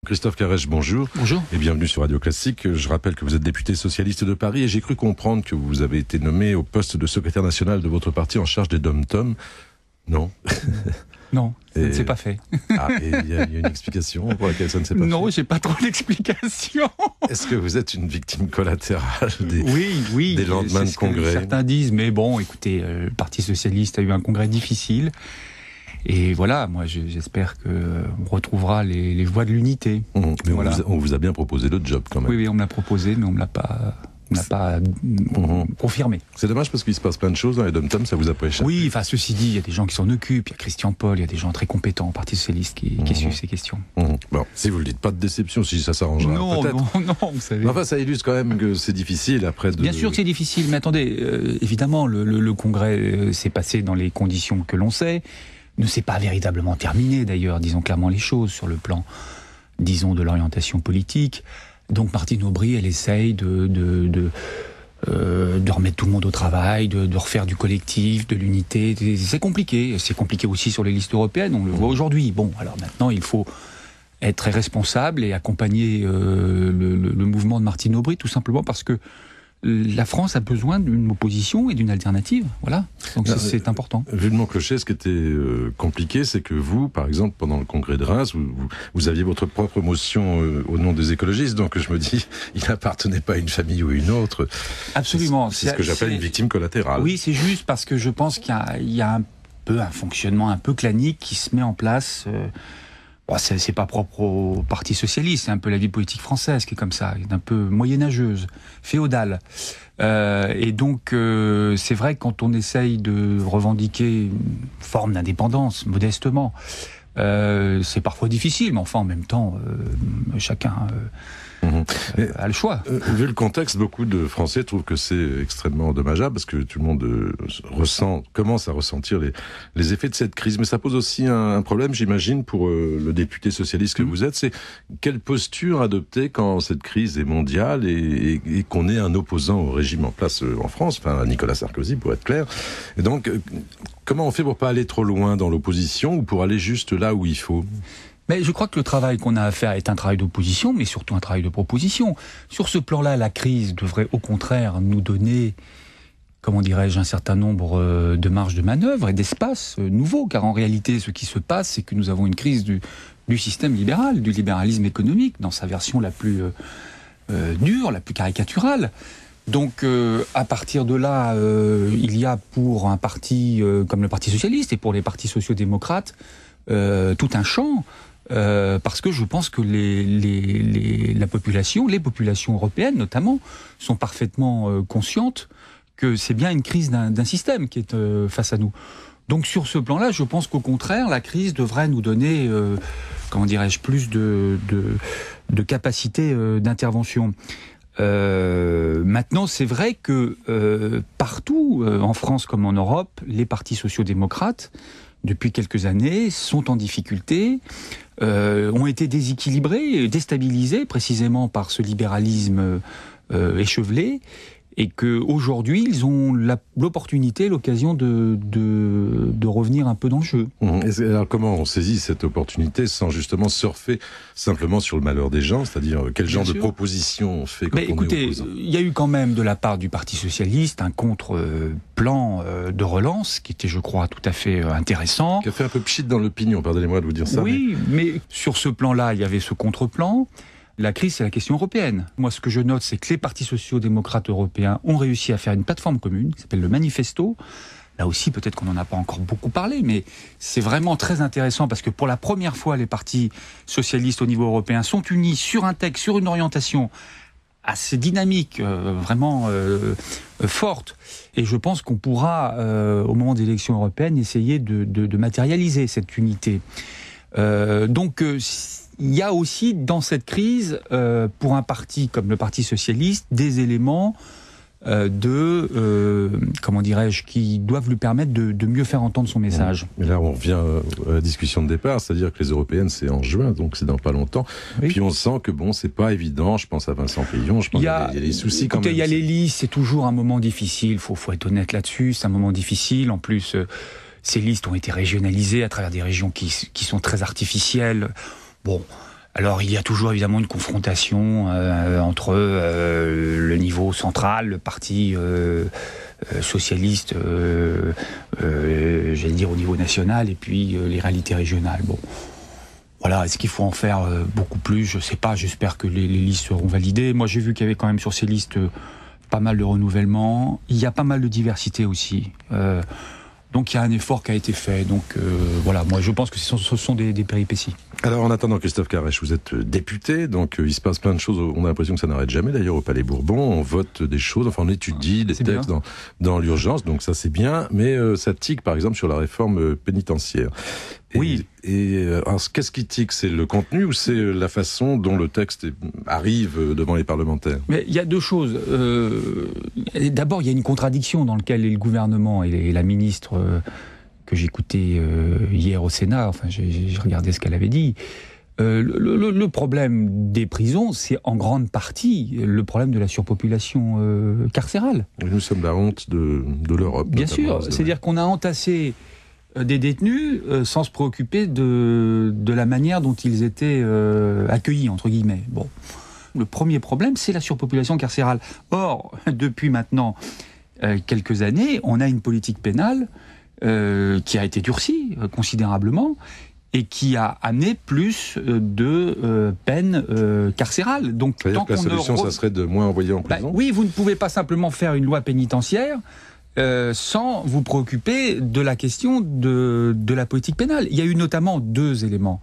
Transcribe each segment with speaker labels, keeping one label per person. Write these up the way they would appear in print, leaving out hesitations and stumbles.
Speaker 1: Christophe Carèche, bonjour.
Speaker 2: Bonjour.
Speaker 1: Et bienvenue sur Radio Classique. Je rappelle que vous êtes député socialiste de Paris et j'ai cru comprendre que vous avez été nommé au poste de secrétaire national de votre parti en charge des DOM-TOM. Non.
Speaker 2: Non, ça ne s'est pas fait.
Speaker 1: Ah, et il y a une explication pour laquelle ça ne s'est pas fait?
Speaker 2: Non, j'ai pas trop d'explication.
Speaker 1: Est-ce que vous êtes une victime collatérale des lendemains de congrès?
Speaker 2: Certains disent, mais bon, écoutez, le Parti socialiste a eu un congrès difficile. Et voilà, moi j'espère qu'on retrouvera les voies de l'unité.
Speaker 1: Mais
Speaker 2: voilà.
Speaker 1: on vous a bien proposé le job quand même.
Speaker 2: Oui, on me l'a proposé, mais on ne me l'a pas... confirmé.
Speaker 1: C'est dommage parce qu'il se passe plein de choses dans les DOM-TOM, ça vous a pas échappé?
Speaker 2: Oui, enfin ceci dit, il y a des gens qui s'en occupent, il y a Christian Paul, il y a des gens très compétents au Parti socialiste qui suivent ces questions.
Speaker 1: Bon, si vous le dites, pas de déception, si ça s'arrangera peut-être.
Speaker 2: Non, vous savez.
Speaker 1: Enfin, ça illustre quand même que c'est difficile après de...
Speaker 2: Bien sûr que c'est difficile, mais attendez, évidemment, le congrès s'est passé dans les conditions que l'on sait, ne s'est pas véritablement terminé d'ailleurs, disons clairement les choses, sur le plan, disons, de l'orientation politique. Donc Martine Aubry, elle essaye de remettre tout le monde au travail, de refaire du collectif, de l'unité. C'est compliqué aussi sur les listes européennes, on le voit aujourd'hui. Bon, alors maintenant il faut être très responsable et accompagner le mouvement de Martine Aubry, tout simplement parce que la France a besoin d'une opposition et d'une alternative, voilà. Donc c'est important.
Speaker 1: Vu de mon clocher, ce qui était compliqué, c'est que vous, par exemple, pendant le congrès de Reims, vous aviez votre propre motion au nom des écologistes, donc je me dis, il n'appartenait pas à une famille ou à une autre.
Speaker 2: Absolument.
Speaker 1: C'est ce que j'appelle une victime collatérale.
Speaker 2: Oui, c'est juste parce que je pense qu'il y a un peu un fonctionnement un peu clanique qui se met en place. Bon, c'est pas propre au Parti socialiste, c'est un peu la vie politique française qui est comme ça, un peu moyenâgeuse, féodale. Et donc, c'est vrai que quand on essaye de revendiquer une forme d'indépendance, modestement, c'est parfois difficile, mais enfin, en même temps, chacun a le choix.
Speaker 1: Vu le contexte, beaucoup de Français trouvent que c'est extrêmement dommageable parce que tout le monde commence à ressentir les effets de cette crise. Mais ça pose aussi un problème, j'imagine, pour le député socialiste que vous êtes. C'est quelle posture adopter quand cette crise est mondiale et qu'on ait un opposant au régime en place en France, enfin Nicolas Sarkozy pour être clair. Et donc, comment on fait pour pas aller trop loin dans l'opposition ou pour aller juste là où il faut ?
Speaker 2: Mais je crois que le travail qu'on a à faire est un travail d'opposition, mais surtout un travail de proposition. Sur ce plan-là, la crise devrait au contraire nous donner, comment dirais-je, un certain nombre de marges de manœuvre et d'espaces nouveaux, car en réalité, ce qui se passe, c'est que nous avons une crise du système libéral, du libéralisme économique, dans sa version la plus dure, la plus caricaturale. Donc, à partir de là, il y a pour un parti comme le Parti socialiste et pour les partis sociaux-démocrates tout un champ. Parce que je pense que les populations européennes notamment, sont parfaitement conscientes que c'est bien une crise d'un système qui est face à nous. Donc sur ce plan-là, je pense qu'au contraire, la crise devrait nous donner, plus de capacité d'intervention. Maintenant, c'est vrai que partout, en France comme en Europe, les partis sociaux-démocrates, depuis quelques années, sont en difficulté, ont été déséquilibrés, déstabilisés précisément par ce libéralisme échevelé, et qu'aujourd'hui, ils ont l'opportunité, l'occasion de revenir un peu dans le jeu.
Speaker 1: Alors comment on saisit cette opportunité sans justement surfer simplement sur le malheur des gens, c'est-à-dire quel genre de proposition on fait quand on est opposant?
Speaker 2: Il y a eu quand même de la part du Parti socialiste un contre-plan de relance qui était, je crois, tout à fait intéressant.
Speaker 1: Qui a fait un peu pchit dans l'opinion, pardonnez-moi de vous dire ça.
Speaker 2: Oui, mais sur ce plan-là, il y avait ce contre-plan. La crise, c'est la question européenne. Moi, ce que je note, c'est que les partis sociaux-démocrates européens ont réussi à faire une plateforme commune qui s'appelle le Manifesto. Là aussi, peut-être qu'on n'en a pas encore beaucoup parlé, mais c'est vraiment très intéressant parce que pour la première fois, les partis socialistes au niveau européen sont unis sur un texte, sur une orientation assez dynamique, vraiment forte. Et je pense qu'on pourra, au moment des élections européennes, essayer de matérialiser cette unité. Donc, il y a aussi dans cette crise, pour un parti comme le Parti socialiste, des éléments qui doivent lui permettre de mieux faire entendre son message.
Speaker 1: Mais là, on revient à la discussion de départ, c'est-à-dire que les européennes, c'est en juin, donc c'est dans pas longtemps. Oui. Puis on sent que c'est pas évident. Je pense à Vincent Peillon, je pense qu'il y a des soucis quand même.
Speaker 2: Il y a les listes, c'est toujours un moment difficile, faut être honnête là-dessus, c'est un moment difficile. En plus, ces listes ont été régionalisées à travers des régions qui sont très artificielles. Bon, Alors il y a toujours évidemment une confrontation entre le niveau central, le parti socialiste, j'allais dire au niveau national, et puis les réalités régionales. Bon, voilà, est-ce qu'il faut en faire beaucoup plus? Je sais pas, j'espère que les listes seront validées. Moi j'ai vu qu'il y avait quand même sur ces listes pas mal de renouvellement, il y a pas mal de diversité aussi. Donc il y a un effort qui a été fait. Donc voilà, moi je pense que ce sont des péripéties.
Speaker 1: Alors en attendant, Christophe Carrèche, vous êtes député, donc il se passe plein de choses. On a l'impression que ça n'arrête jamais. D'ailleurs au Palais Bourbon, on vote des choses, enfin on étudie des textes dans l'urgence, donc ça c'est bien. Mais ça tique par exemple sur la réforme pénitentiaire.
Speaker 2: Oui.
Speaker 1: Alors, qu'est-ce qui tique? C'est le contenu ou c'est la façon dont le texte arrive devant les parlementaires?
Speaker 2: Mais il y a deux choses. D'abord, il y a une contradiction dans laquelle le gouvernement et la ministre que j'écoutais hier au Sénat, enfin j'ai regardé ce qu'elle avait dit. Le problème des prisons, c'est en grande partie le problème de la surpopulation carcérale.
Speaker 1: Nous sommes la honte de l'Europe.
Speaker 2: Bien sûr, c'est-à-dire qu'on a entassé des détenus sans se préoccuper de la manière dont ils étaient accueillis, entre guillemets. Bon. Le premier problème, c'est la surpopulation carcérale. Or, depuis maintenant quelques années, on a une politique pénale qui a été durcie considérablement et qui a amené plus de peines carcérales. Donc,
Speaker 1: c'est-à-dire que la solution, ça serait de moins envoyer en prison?
Speaker 2: Oui, vous ne pouvez pas simplement faire une loi pénitentiaire sans vous préoccuper de la question de la politique pénale. Il y a eu notamment deux éléments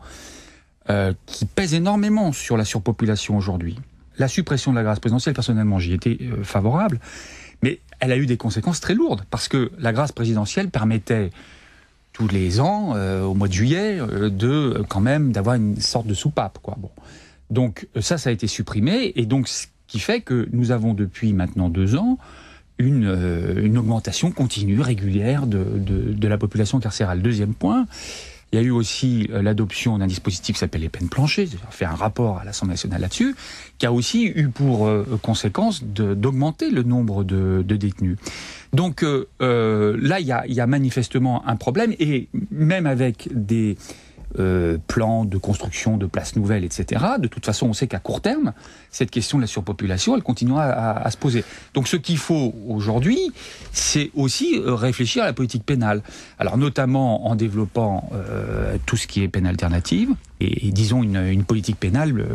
Speaker 2: qui pèsent énormément sur la surpopulation aujourd'hui. La suppression de la grâce présidentielle, personnellement, j'y étais favorable, mais elle a eu des conséquences très lourdes, parce que la grâce présidentielle permettait tous les ans, au mois de juillet, quand même d'avoir une sorte de soupape, quoi. Bon. Donc ça a été supprimé, et donc ce qui fait que nous avons depuis maintenant 2 ans une augmentation continue, régulière de la population carcérale. Deuxième point, il y a eu aussi l'adoption d'un dispositif qui s'appelle les peines planchers, j'ai fait un rapport à l'Assemblée nationale là-dessus, qui a aussi eu pour conséquence d'augmenter le nombre de détenus. Donc là, il y a manifestement un problème, et même avec des plans de construction de places nouvelles, etc. De toute façon, on sait qu'à court terme, cette question de la surpopulation, elle continuera à se poser. Donc ce qu'il faut aujourd'hui, c'est aussi réfléchir à la politique pénale. Alors notamment en développant tout ce qui est peine alternative, et disons une politique pénale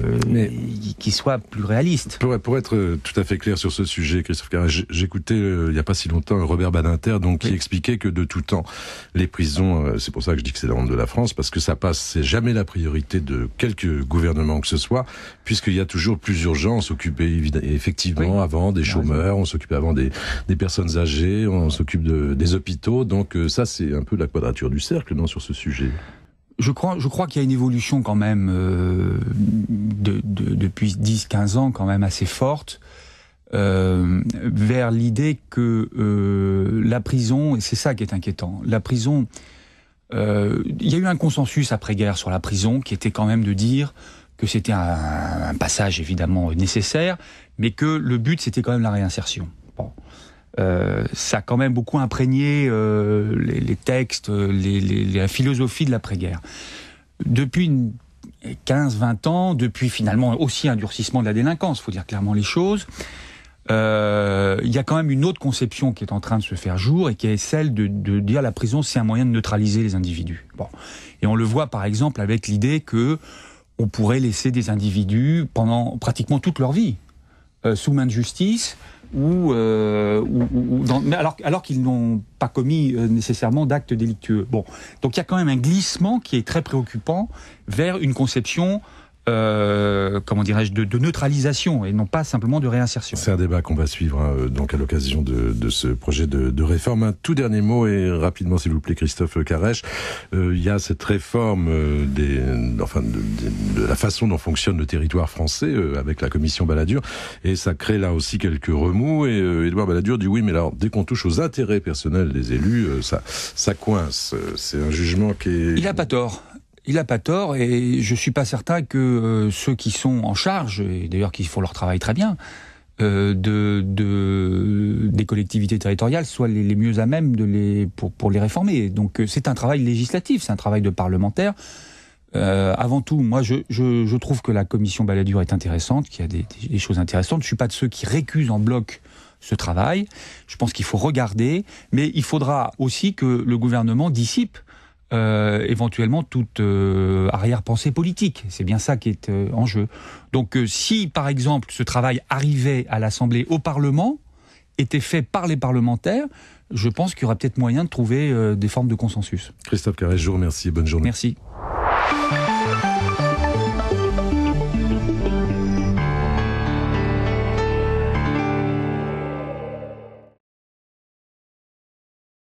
Speaker 2: qui soit plus réaliste.
Speaker 1: Pour être tout à fait clair sur ce sujet, Christophe Carrèche, j'écoutais il n'y a pas si longtemps Robert Badinter, donc qui expliquait que de tout temps, les prisons, c'est pour ça que je dis que c'est la honte de la France, parce que ça passe, c'est jamais la priorité de quelque gouvernement que ce soit, puisqu'il y a toujours plusieurs gens. On s'occupait effectivement avant des chômeurs, on s'occupait avant des personnes âgées, on s'occupe des hôpitaux, donc ça c'est un peu la quadrature du cercle, non, sur ce sujet?
Speaker 2: Je crois qu'il y a une évolution quand même depuis 10-15 ans quand même assez forte vers l'idée que la prison, et c'est ça qui est inquiétant, la prison, il y a eu un consensus après-guerre sur la prison qui était quand même de dire que c'était un passage évidemment nécessaire, mais que le but c'était quand même la réinsertion. Bon. Ça a quand même beaucoup imprégné les textes, la philosophie de l'après-guerre. Depuis 15-20 ans, depuis finalement aussi un durcissement de la délinquance, il faut dire clairement les choses, il y a quand même une autre conception qui est en train de se faire jour, et qui est celle de dire la prison c'est un moyen de neutraliser les individus. Bon. Et on le voit par exemple avec l'idée que on pourrait laisser des individus pendant pratiquement toute leur vie sous main de justice, alors qu'ils n'ont pas commis nécessairement d'actes délictueux. Bon, donc il y a quand même un glissement qui est très préoccupant vers une conception comment dirais-je, de neutralisation et non pas simplement de réinsertion.
Speaker 1: C'est un débat qu'on va suivre donc à l'occasion de ce projet de réforme. Un tout dernier mot et rapidement s'il vous plaît Christophe Carrèche. Il y a cette réforme de la façon dont fonctionne le territoire français avec la commission Balladur, et ça crée là aussi quelques remous, et Édouard Balladur dit oui mais alors dès qu'on touche aux intérêts personnels des élus ça coince. C'est un jugement qui est...
Speaker 2: Il n'a pas tort. Il n'a pas tort, et je ne suis pas certain que ceux qui sont en charge, et d'ailleurs qui font leur travail très bien, des collectivités territoriales soient les mieux à même pour les réformer. Donc c'est un travail législatif, c'est un travail de parlementaire. Avant tout, moi, je trouve que la commission Balladur est intéressante, qu'il y a des choses intéressantes. Je suis pas de ceux qui récusent en bloc ce travail. Je pense qu'il faut regarder, mais il faudra aussi que le gouvernement dissipe éventuellement toute arrière-pensée politique. C'est bien ça qui est en jeu. Donc si, par exemple, ce travail arrivait à l'Assemblée, au Parlement, était fait par les parlementaires, je pense qu'il y aura peut-être moyen de trouver des formes de consensus.
Speaker 1: Christophe Carré, je vous remercie et bonne journée.
Speaker 2: Merci.